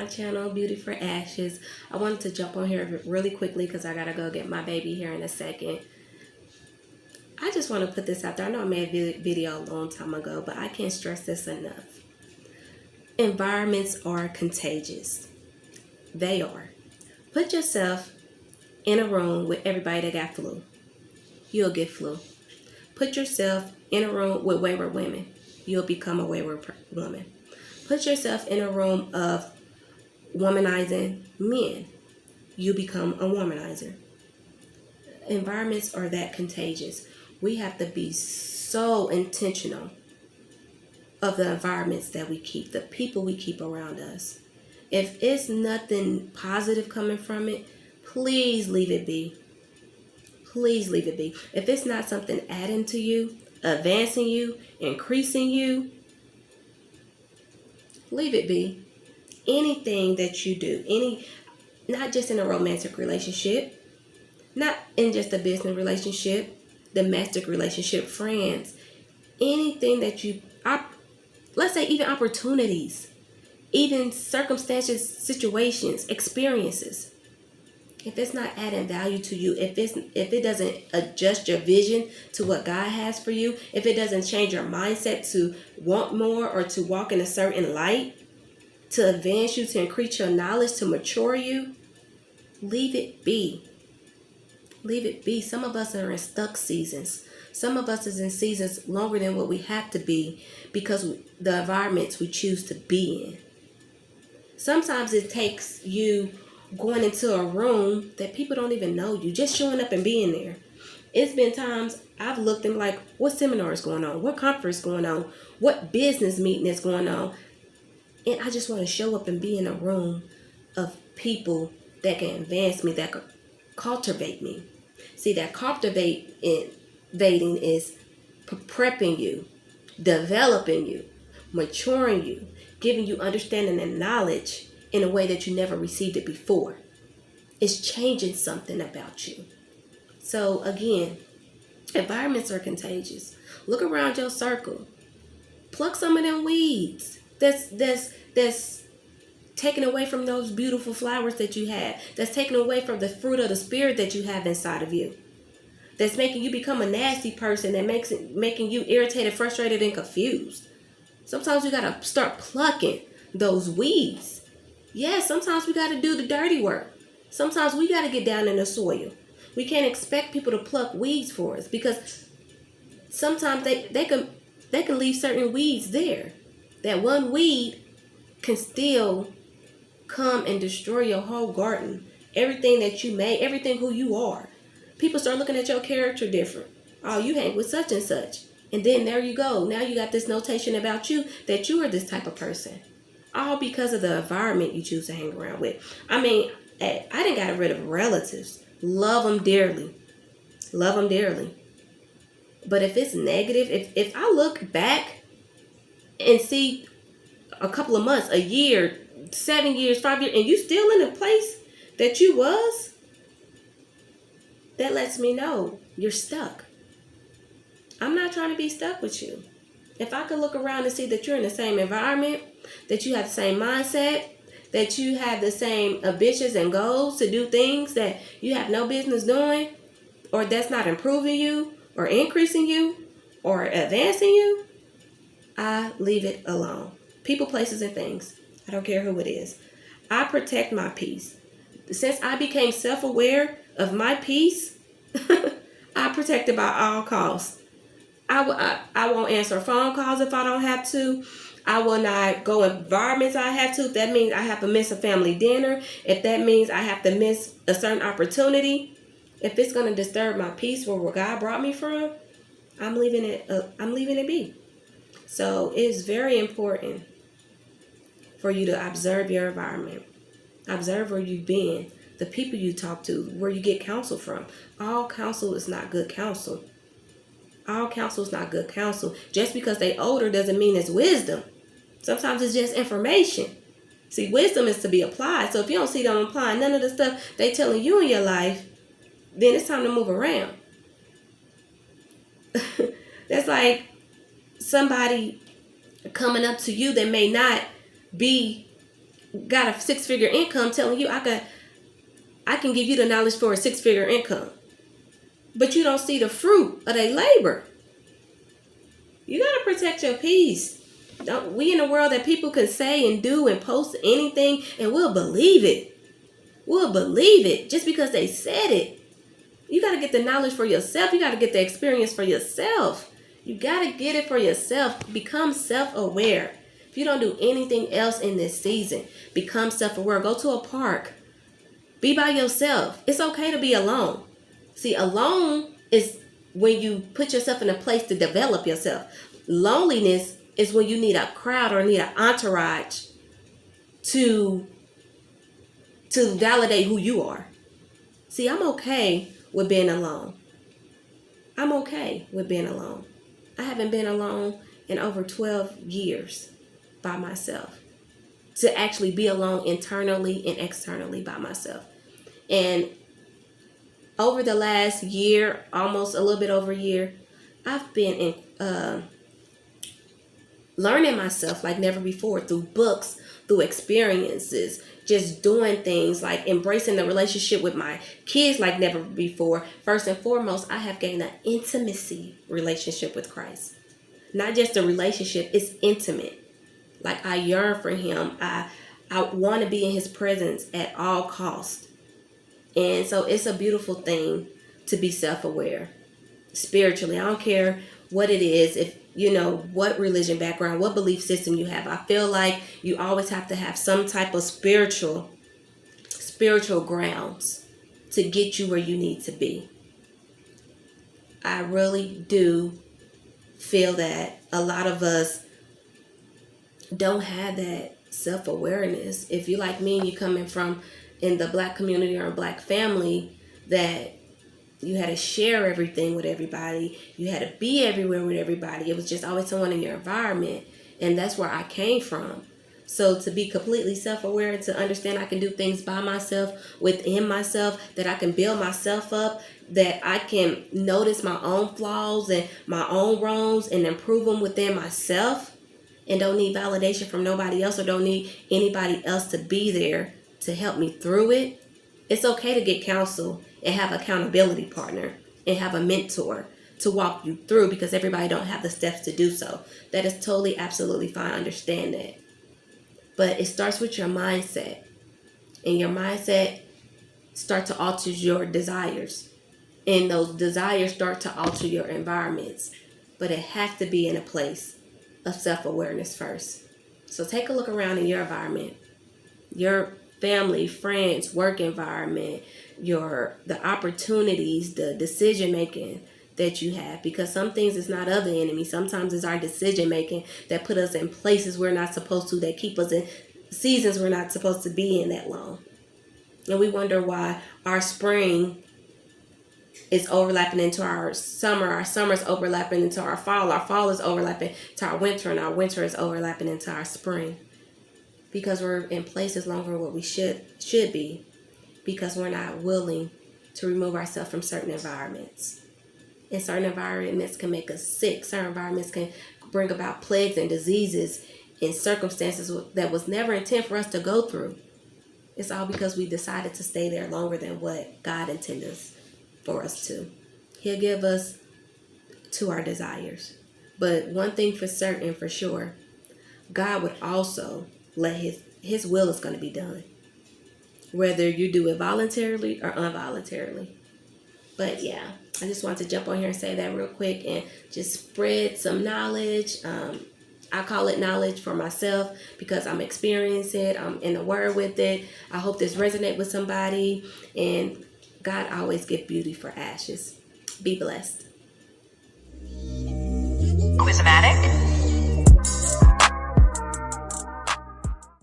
my channel, Beauty for Ashes. I wanted to jump on here really quickly because I gotta go get my baby here in a second. I just want to put this out there. I know I made a video a long time ago, but I can't stress this enough. Environments are contagious. They are. Put yourself in a room with everybody that got flu. You'll get flu. Put yourself in a room with wayward women. You'll become a wayward woman. Put yourself in a room of womanizing men. You become a womanizer. Environments are that contagious. We have to be so intentional of the environments that we keep, the people we keep around us. If it's nothing positive coming from it, please leave it be. Please leave it be. If it's not something adding to you, advancing you, increasing you, leave it be. Anything that you do, not just in a romantic relationship, not in just a business relationship, domestic relationship, friends, anything that let's say even opportunities, even circumstances, situations, experiences. If it's not adding value to you, if it doesn't adjust your vision to what God has for you, if it doesn't change your mindset to want more or to walk in a certain light, to advance you, to increase your knowledge, to mature you, leave it be. Leave it be. Some of us are in stuck seasons. Some of us is in seasons longer than what we have to be because the environments we choose to be in. Sometimes it takes you going into a room that people don't even know you, just showing up and being there. It's been times I've looked and like, what seminar is going on? What conference is going on? What business meeting is going on? And I just want to show up and be in a room of people that can advance me, that can cultivate me. See, that cultivating is prepping you, developing you, maturing you, giving you understanding and knowledge in a way that you never received it before. It's changing something about you. So again, environments are contagious. Look around your circle. Pluck some of them weeds that's taken away from those beautiful flowers that you have, that's taken away from the fruit of the spirit that you have inside of you, that's making you become a nasty person, that making you irritated, frustrated, and confused. Sometimes we gotta start plucking those weeds. Yes, sometimes we gotta do the dirty work. Sometimes we gotta get down in the soil. We can't expect people to pluck weeds for us because sometimes they can leave certain weeds there. That one weed can still come and destroy your whole garden, everything that you made, everything who you are. People start looking at your character different. Oh, you hang with such and such, and then there you go. Now you got this notation about you that you are this type of person, all because of the environment you choose to hang around with. I mean, I done got rid of relatives. Love them dearly, but if it's negative, if I look back and see a couple of months, a year, 7 years, 5 years, and you still in the place that you was, that lets me know you're stuck. I'm not trying to be stuck with you. If I could look around and see that you're in the same environment, that you have the same mindset, that you have the same ambitions and goals to do things that you have no business doing, or that's not improving you or increasing you or advancing you, I leave it alone. People, places, and things. I don't care who it is. I protect my peace. Since I became self-aware of my peace, I protect it by all costs. I won't answer phone calls if I don't have to. I will not go in environments I have to. If that means I have to miss a family dinner, if that means I have to miss a certain opportunity, if it's going to disturb my peace where God brought me from, I'm leaving it be. So it's very important for you to observe your environment. Observe where you've been, the people you talk to, where you get counsel from. All counsel is not good counsel. All counsel is not good counsel. Just because they older doesn't mean it's wisdom. Sometimes it's just information. See, wisdom is to be applied. So if you don't see them applying none of the stuff they telling you in your life, then it's time to move around. That's like somebody coming up to you that may not be got a 6-figure income telling you I can give you the knowledge for a 6-figure income. But you don't see the fruit of their labor. You got to protect your peace. We in a world that people can say and do and post anything and we'll believe it. We'll believe it just because they said it. You got to get the knowledge for yourself. You got to get the experience for yourself. You got to get it for yourself. Become self-aware. If you don't do anything else in this season, become self-aware. Go to a park. Be by yourself. It's okay to be alone. See, alone is when you put yourself in a place to develop yourself. Loneliness is when you need a crowd or need an entourage to validate who you are. See, I'm okay with being alone. I'm okay with being alone. I haven't been alone in over 12 years by myself. To actually be alone internally and externally by myself. And over the last year, almost a little bit over a year, I've been learning myself like never before through books, through experiences, just doing things like embracing the relationship with my kids like never before. First and foremost, I have gained an intimacy relationship with Christ. Not just a relationship, it's intimate. Like I yearn for him. I want to be in his presence at all costs. And so it's a beautiful thing to be self-aware spiritually. I don't care what it is, if you know what religion background, what belief system you have. I feel like you always have to have some type of spiritual grounds to get you where you need to be. I really do feel that a lot of us don't have that self-awareness. If you like me and you're coming from in the black community or a black family, that you had to share everything with everybody, you had to be everywhere with everybody, it was just always someone in your environment, and that's where I came from. So to be completely self-aware and to understand I can do things by myself, within myself, that I can build myself up, that I can notice my own flaws and my own wrongs and improve them within myself, and don't need validation from nobody else or don't need anybody else to be there to help me through it. It's okay to get counsel and have an accountability partner and have a mentor to walk you through, because everybody don't have the steps to do so. That is totally, absolutely fine. I understand that. But it starts with your mindset. And your mindset start to alter your desires. And those desires start to alter your environments. But it has to be in a place of self-awareness first. So take a look around in your environment. Your family, friends, work environment, the opportunities, the decision making that you have, because some things is not of the enemy. Sometimes it's our decision making that put us in places we're not supposed to, that keep us in seasons we're not supposed to be in that long. And we wonder why our spring is overlapping into our summer is overlapping into our fall is overlapping to our winter, and our winter is overlapping into our spring. Because we're in places longer than what we should be, because we're not willing to remove ourselves from certain environments. And certain environments can make us sick. Certain environments can bring about plagues and diseases and circumstances that was never intended for us to go through. It's all because we decided to stay there longer than what God intended for us to. He'll give us to our desires. But one thing for certain, for sure, God would also let his will is going to be done, whether you do it voluntarily or involuntarily. But yeah, I just wanted to jump on here and say that real quick and just spread some knowledge. I call it knowledge for myself because I'm experiencing it. I'm in the word with it. I hope this resonates with somebody. And God always gives beauty for ashes. Be blessed. Quizmatic.